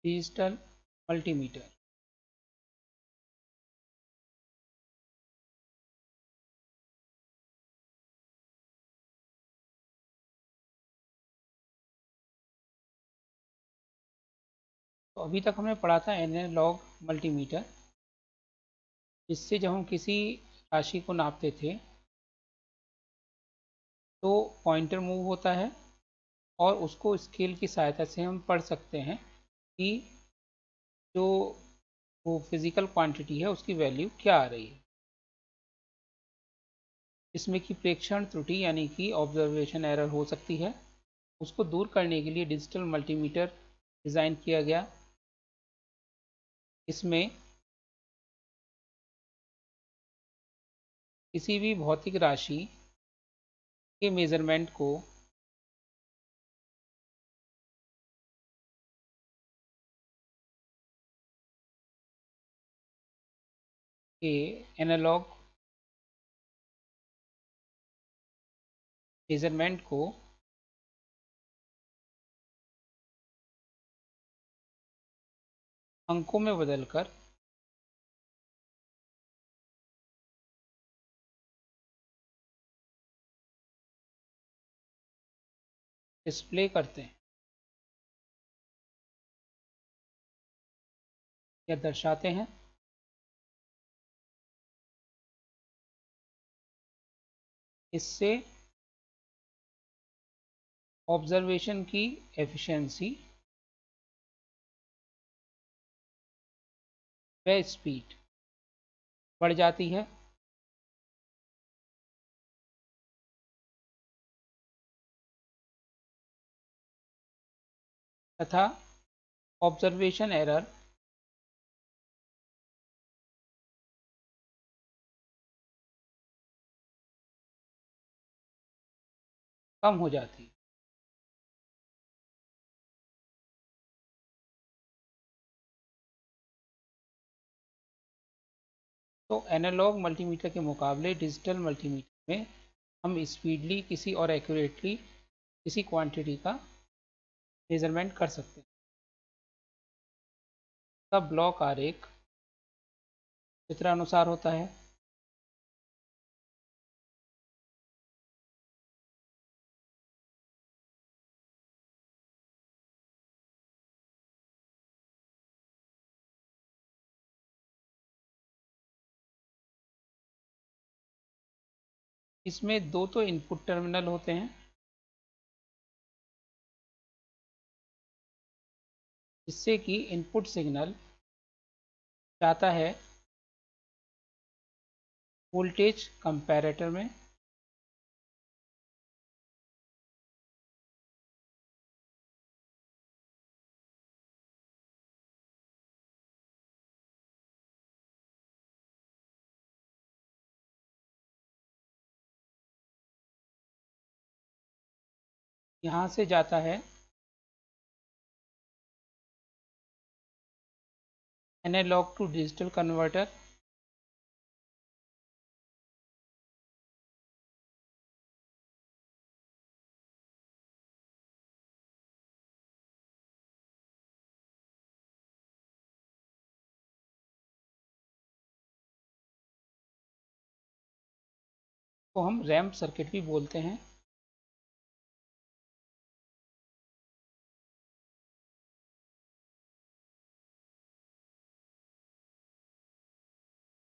Digital multimeter. तो अभी तक हमने पढ़ा था एनालॉग मल्टीमीटर, जिससे जब हम किसी राशि को नापते थे तो पॉइंटर मूव होता है और उसको स्केल की सहायता से हम पढ़ सकते हैं कि जो वो फिज़िकल क्वांटिटी है उसकी वैल्यू क्या आ रही है। इसमें की प्रेक्षण त्रुटि यानी कि ऑब्जर्वेशन एरर हो सकती है। उसको दूर करने के लिए डिजिटल मल्टीमीटर डिज़ाइन किया गया। इसमें किसी भी भौतिक राशि के मेज़रमेंट को के एनालॉग मेज़रमेंट को अंकों में बदलकर डिस्प्ले करते हैं या दर्शाते हैं। इससे ऑब्जर्वेशन की एफिशिएंसी व स्पीड बढ़ जाती है। तथा ऑब्जर्वेशन एरर कम हो जाती है। तो एनालॉग मल्टीमीटर के मुकाबले डिजिटल मल्टीमीटर में हम स्पीडली किसी और एक्यूरेटली किसी क्वांटिटी का मेजरमेंट कर सकते हैं। का ब्लॉक आरेख चित्रानुसार होता है। इसमें दो तो इनपुट टर्मिनल होते हैं, जिससे कि इनपुट सिग्नल जाता है वोल्टेज कंपैरेटर में। यहाँ से जाता है एनालॉग टू डिजिटल कन्वर्टर। को हम रैंप सर्किट भी बोलते हैं।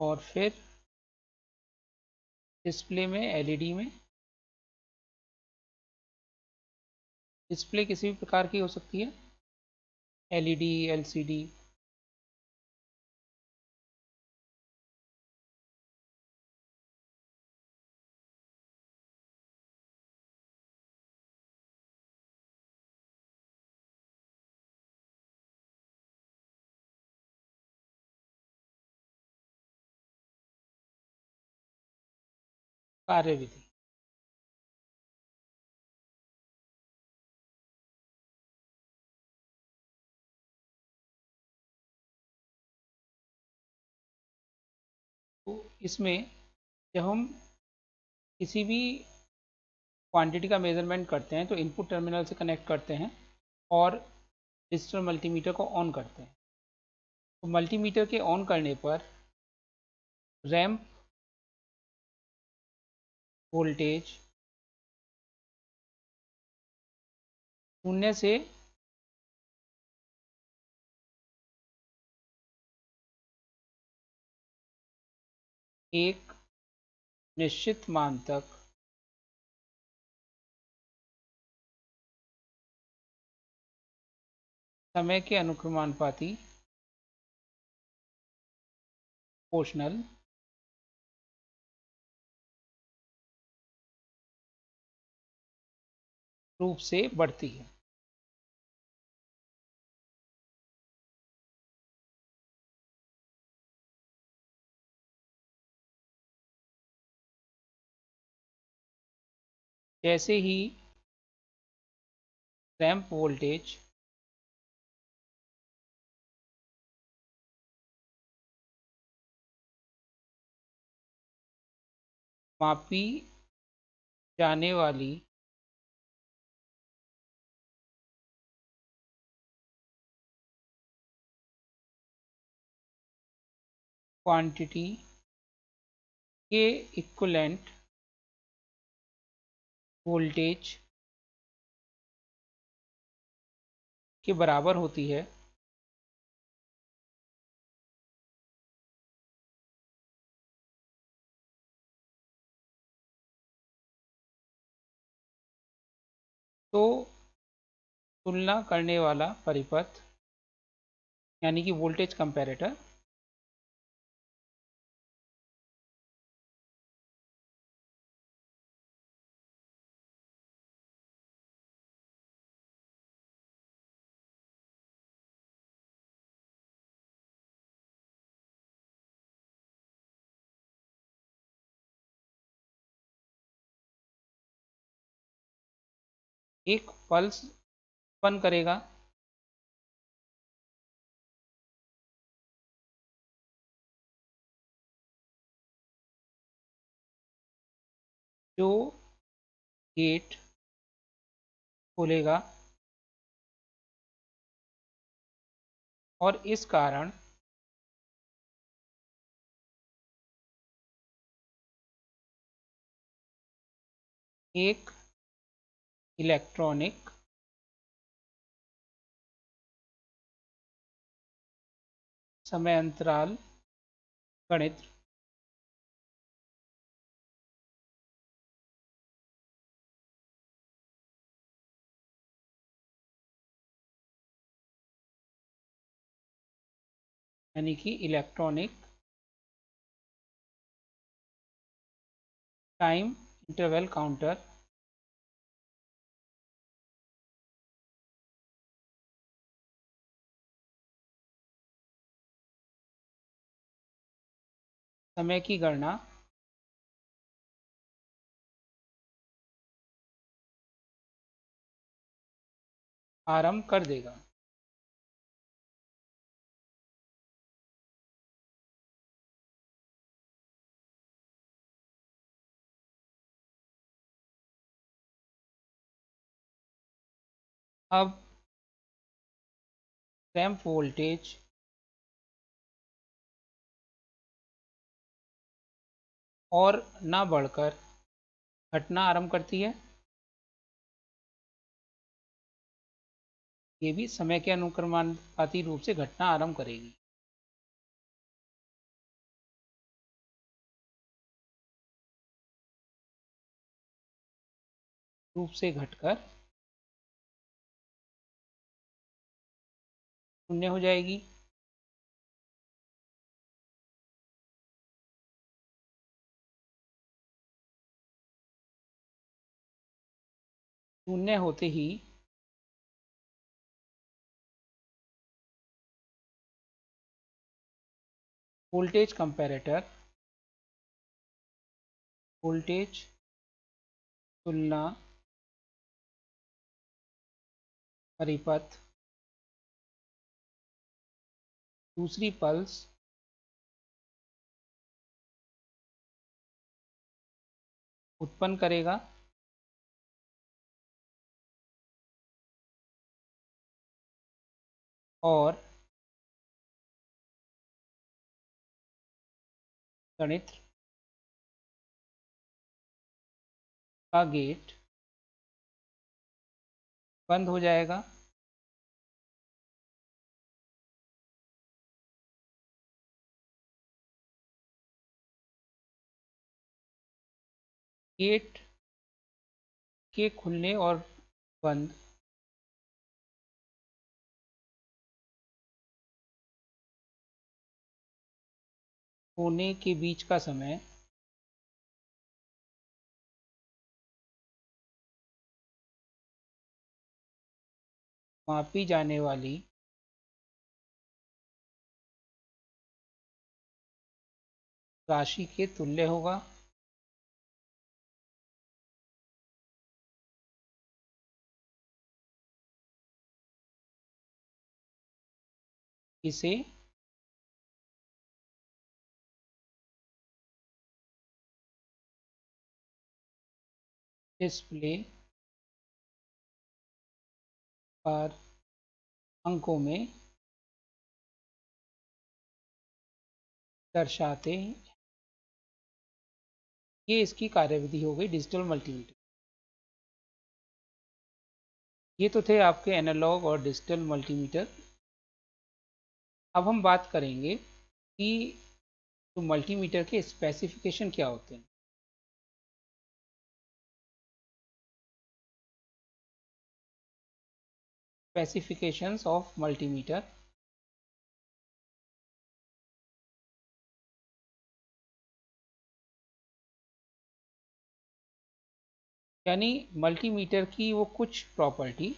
और फिर डिस्प्ले में एलईडी में, डिस्प्ले किसी भी प्रकार की हो सकती है, एलईडी, एलसीडी। कार्यविधि तो इसमें जब हम किसी भी क्वांटिटी का मेजरमेंट करते हैं तो इनपुट टर्मिनल से कनेक्ट करते हैं और डिजिटल मल्टीमीटर को ऑन करते हैं। तो मल्टीमीटर के ऑन करने पर रैंप वोल्टेज 0 से एक निश्चित मान तक समय के अनुक्रमानुपाती प्रोपोर्शनल रूप से बढ़ती है। जैसे ही रैंप वोल्टेज मापी जाने वाली क्वांटिटी के इक्विवेलेंट वोल्टेज के बराबर होती है, तो तुलना करने वाला परिपथ यानी कि वोल्टेज कंपैरेटर एक पल्स उत्पन्न करेगा जो गेट खोलेगा और इस कारण एक इलेक्ट्रॉनिक समय अंतराल गणित यानी कि इलेक्ट्रॉनिक टाइम इंटरवल काउंटर समय की गणना आरंभ कर देगा। अब रैंप वोल्टेज और ना बढ़कर घटना आरंभ करती है। ये भी समय के अनुक्रमानुपाती रूप से घटना आरंभ करेगी। रूप से घटकर 0 हो जाएगी। शून्य होते ही वोल्टेज कंपैरेटर वोल्टेज तुलना परिपथ दूसरी पल्स उत्पन्न करेगा और गणित का गेट बंद हो जाएगा। गेट के खुलने और बंद होने के बीच का समय मापी जाने वाली राशि के तुल्य होगा। इसे डिस्प्ले पर अंकों में दर्शाते हैं। ये इसकी कार्यविधि हो गई डिजिटल मल्टीमीटर। ये तो थे आपके एनालॉग और डिजिटल मल्टीमीटर। अब हम बात करेंगे कि तो मल्टीमीटर के स्पेसिफिकेशन क्या होते हैं। Specifications of multimeter. यानी मल्टीमीटर की वो कुछ प्रॉपर्टी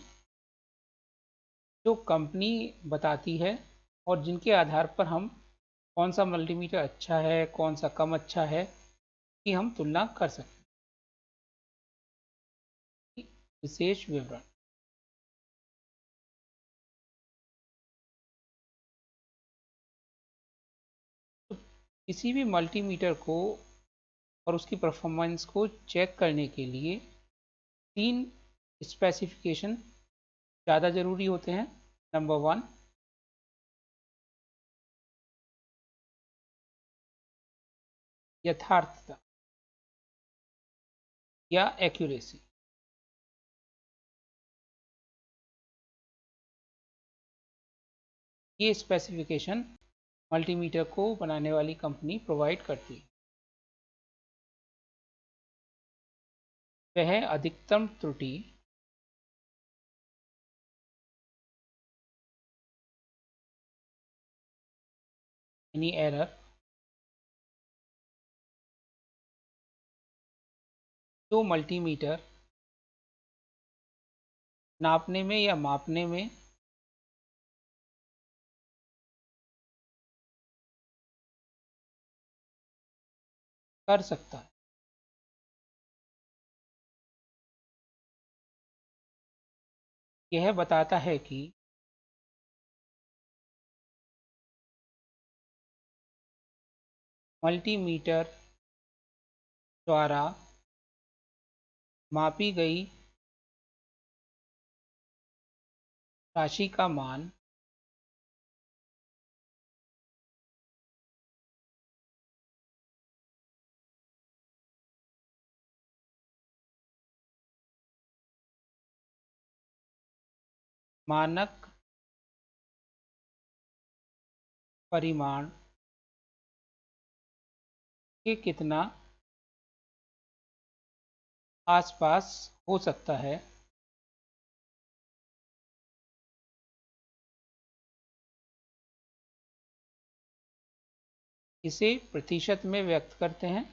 जो कंपनी बताती है और जिनके आधार पर हम कौन सा मल्टीमीटर अच्छा है कौन सा कम अच्छा है कि हम तुलना कर सकते हैं। विशेष विवरण। तो किसी भी मल्टीमीटर को और उसकी परफॉर्मेंस को चेक करने के लिए 3 स्पेसिफिकेशन ज़्यादा ज़रूरी होते हैं। नंबर 1, यथार्थता या एक्यूरेसी। ये स्पेसिफिकेशन मल्टीमीटर को बनाने वाली कंपनी प्रोवाइड करती है। वह अधिकतम त्रुटि यानी एरर जो मल्टीमीटर नापने में या मापने में कर सकता है। यह बताता है कि मल्टीमीटर द्वारा मापी गई राशि का मान मानक परिमाण के कितना आसपास हो सकता है। इसे प्रतिशत में व्यक्त करते हैं।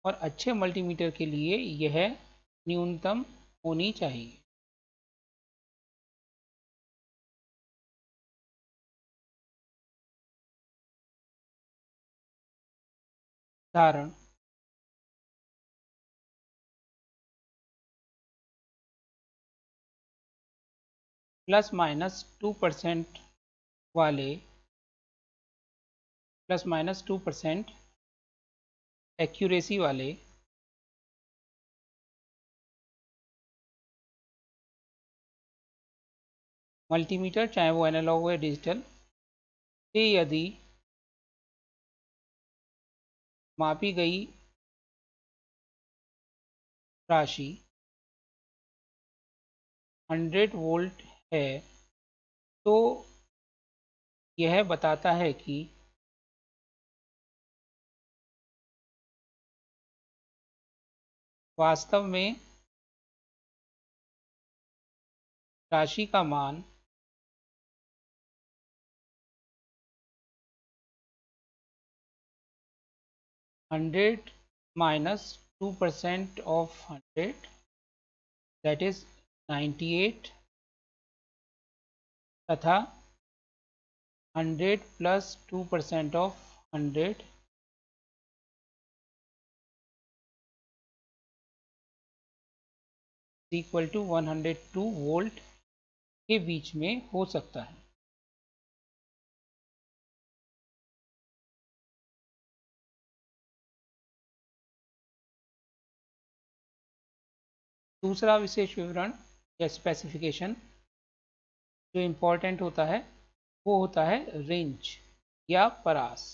और अच्छे मल्टीमीटर के लिए यह न्यूनतम होनी चाहिए। उदाहरण ±2% वाले +-2% एक्यूरेसी वाले मल्टीमीटर, चाहे वो एनालॉग हो या डिजिटल, से यदि मापी गई राशि 100 वोल्ट है तो यह बताता है कि वास्तव में राशि का मान 100 -2% ऑफ 100 दैट इज 98 तथा 100 +2% ऑफ 100 इक्वल टू 102 वोल्ट के बीच में हो सकता है। दूसरा विशेष विवरण या स्पेसिफिकेशन जो इम्पोर्टेंट होता है वो होता है रेंज या परास।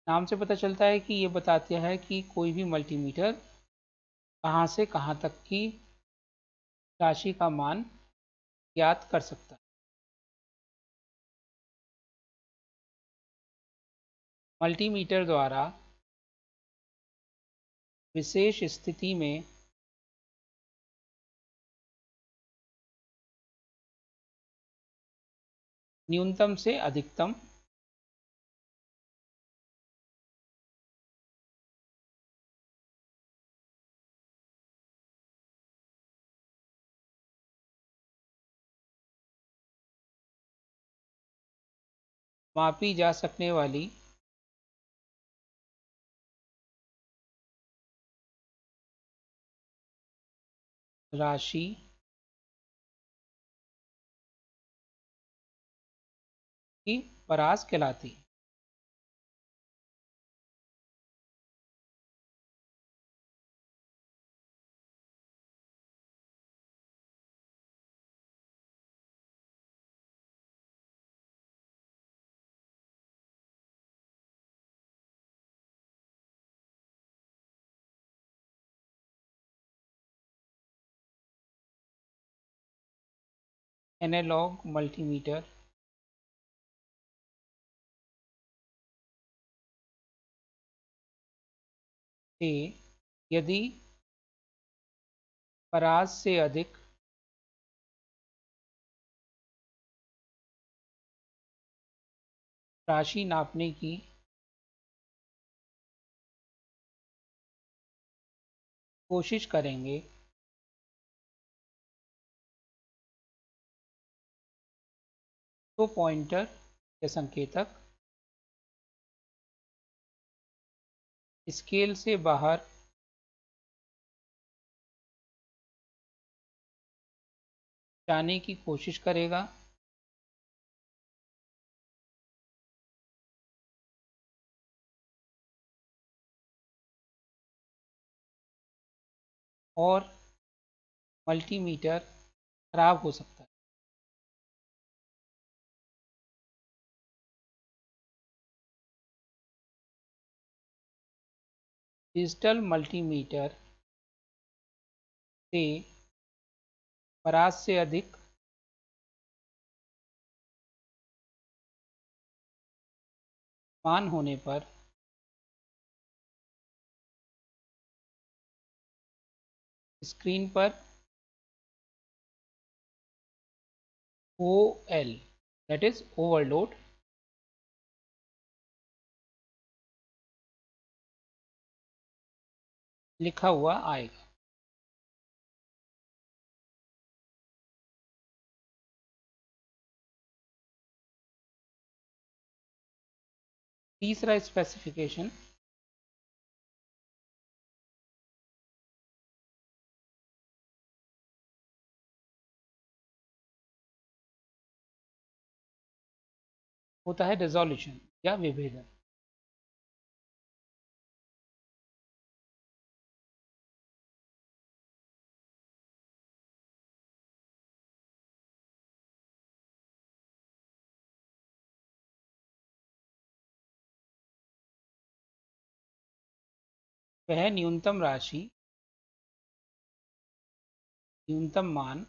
नाम से पता चलता है कि ये बताते हैं कि कोई भी मल्टीमीटर कहाँ से कहाँ तक की राशि का मान ज्ञात कर सकता है। मल्टीमीटर द्वारा विशेष स्थिति में न्यूनतम से अधिकतम मापी जा सकने वाली राशि की परास कहलाती है। एनालॉग मल्टीमीटर से यदि परास से अधिक राशि नापने की कोशिश करेंगे तो पॉइंटर या संकेतक स्केल से बाहर जाने की कोशिश करेगा और मल्टीमीटर खराब हो सकता है। डिजिटल मल्टीमीटर से परास से अधिक मान होने पर स्क्रीन पर OL दैट इज ओवरलोड लिखा हुआ आएगा। तीसरा स्पेसिफिकेशन होता है रेजोल्यूशन या विभेदन। वह न्यूनतम राशि, न्यूनतम मान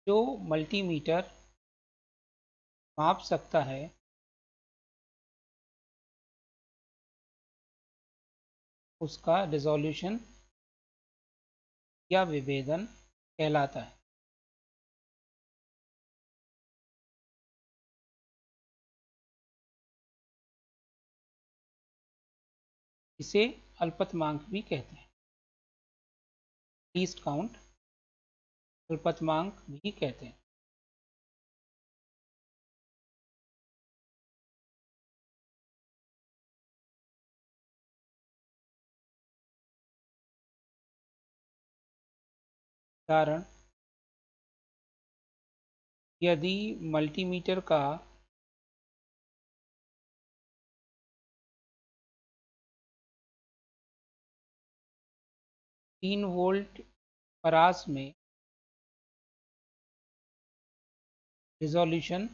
जो मल्टीमीटर माप सकता है उसका रिजोल्यूशन या विभेदन कहलाता है। इसे अल्पतमांक भी कहते हैं, लीस्ट काउंट अल्पतमांक भी कहते हैं। उदाहरण, यदि मल्टीमीटर का तीन वोल्ट परास में रिजोल्यूशन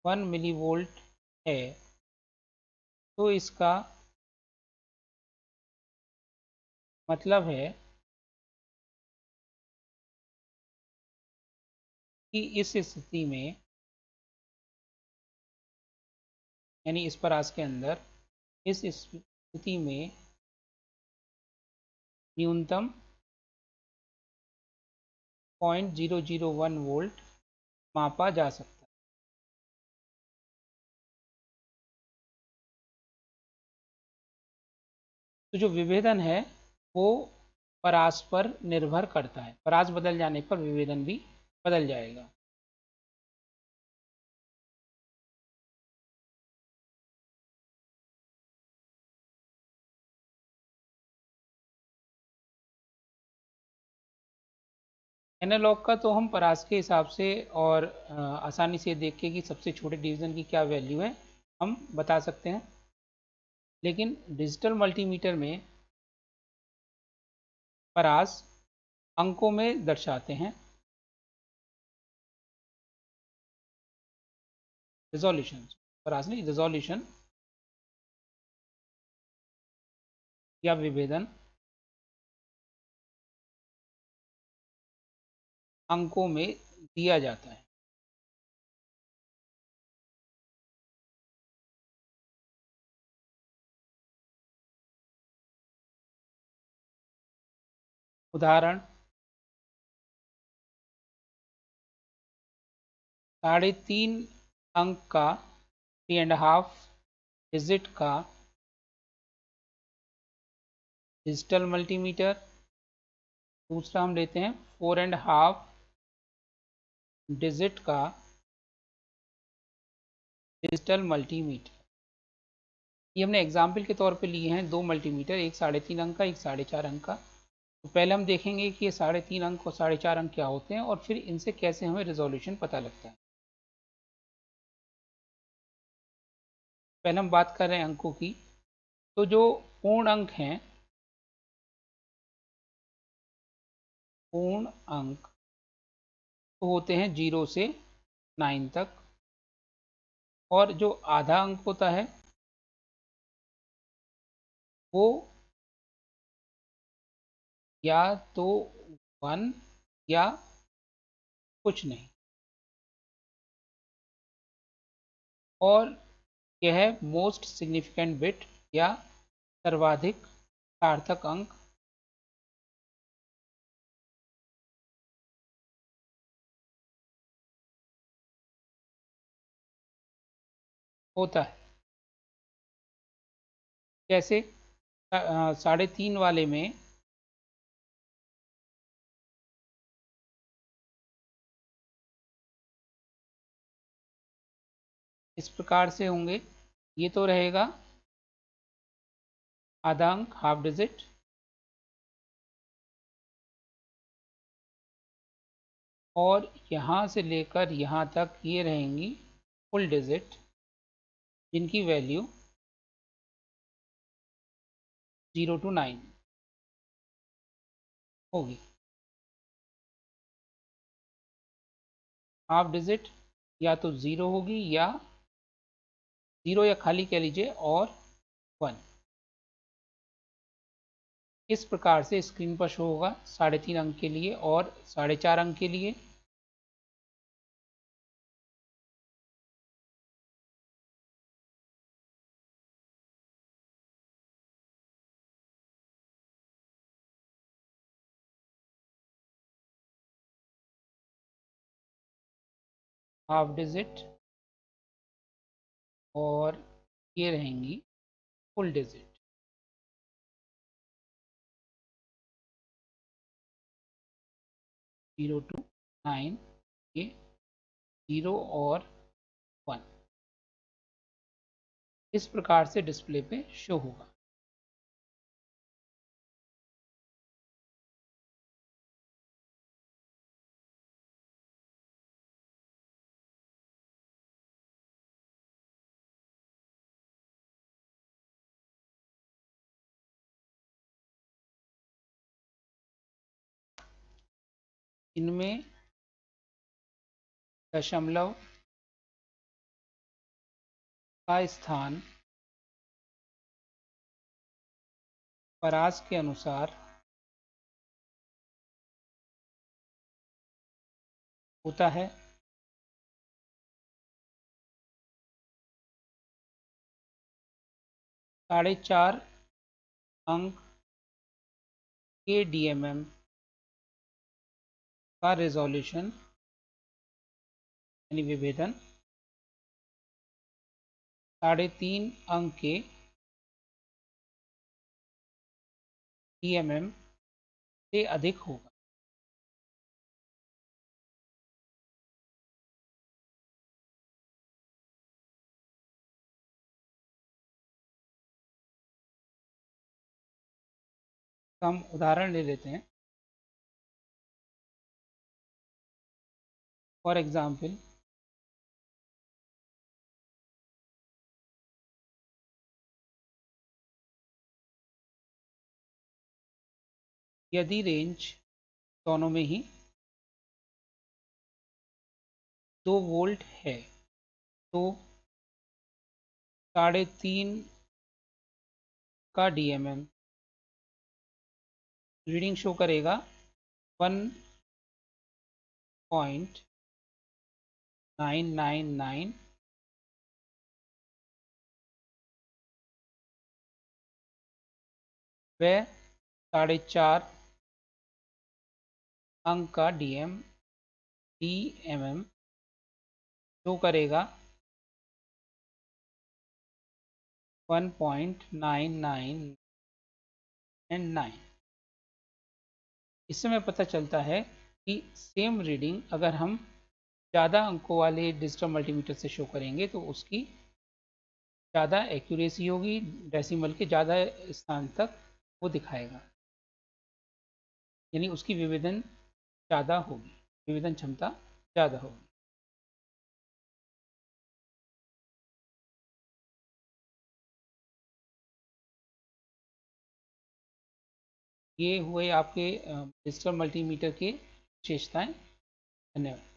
1 मिलीवोल्ट है तो इसका मतलब है कि इस स्थिति में, यानी इस परास के अंदर, इस स्थिति में न्यूनतम 0.001 वोल्ट मापा जा सकता है। तो जो विभेदन है वो परास पर निर्भर करता है, परास बदल जाने पर विभेदन भी बदल जाएगा। एनालॉग का तो हम परास के हिसाब से और आसानी से देख के कि सबसे छोटे डिवीज़न की क्या वैल्यू है हम बता सकते हैं, लेकिन डिजिटल मल्टीमीटर में परास अंकों में दर्शाते हैं, रिजोल्यूशन, परास नहीं, रिजोल्यूशन या विभेदन अंकों में दिया जाता है। उदाहरण, 3.5 अंक का 3.5 डिजिट का डिजिटल मल्टीमीटर। दूसरा हम लेते हैं 4.5 डिजिट का डिजिटल मल्टीमीटर। ये हमने एग्जाम्पल के तौर पे लिए हैं दो मल्टीमीटर, एक 3.5 अंक का, एक 4.5 अंक का। तो पहले हम देखेंगे कि ये 3.5 अंक और 4.5 अंक क्या होते हैं और फिर इनसे कैसे हमें रेजोल्यूशन पता लगता है। पहले हम बात कर रहे हैं अंकों की। तो जो पूर्ण अंक हैं, पूर्ण अंक तो होते हैं 0 से 9 तक, और जो आधा अंक होता है वो या तो 1 या कुछ नहीं, और यह मोस्ट सिग्निफिकेंट बिट या सर्वाधिक सार्थक अंक होता है। जैसे 3.5 वाले में इस प्रकार से होंगे, ये तो रहेगा आधा अंक, हाफ डिजिट, और यहाँ से लेकर यहाँ तक ये रहेंगी फुल डिजिट, जिनकी वैल्यू 0 to 9 होगी। हाफ डिजिट या तो 0 होगी, या 0 या खाली कह लीजिए, और 1। इस प्रकार से स्क्रीन पर शो होगा 3.5 अंक के लिए और 4.5 अंक के लिए। हाफ डिजिट और ये रहेंगी फुल डिजिट। जीरो टू 9, ये 0 और 1 इस प्रकार से डिस्प्ले पे शो होगा। इनमें दशमलव का स्थान परास के अनुसार होता है। साढ़े 4 अंक के DMM का रेजोल्यूशन यानी विभेदन 3.5 अंक के DMM से अधिक होगा। हम उदाहरण ले लेते हैं। फॉर एग्जाम्पल, यदि रेंज दोनों में ही 2 वोल्ट है तो 3.5 का DMM रीडिंग शो करेगा 1.999 व 4.5 अंक का DMM शो करेगा 1.999। इससे हमें पता चलता है कि सेम रीडिंग अगर हम ज़्यादा अंकों वाले डिजिटल मल्टीमीटर से शो करेंगे तो उसकी ज़्यादा एक्यूरेसी होगी, डेसिमल के ज़्यादा स्थान तक वो दिखाएगा, यानी उसकी विभेदन ज़्यादा होगी, विभेदन क्षमता ज़्यादा होगी। ये हुए आपके डिजिटल मल्टीमीटर के विशेषताएं। धन्यवाद।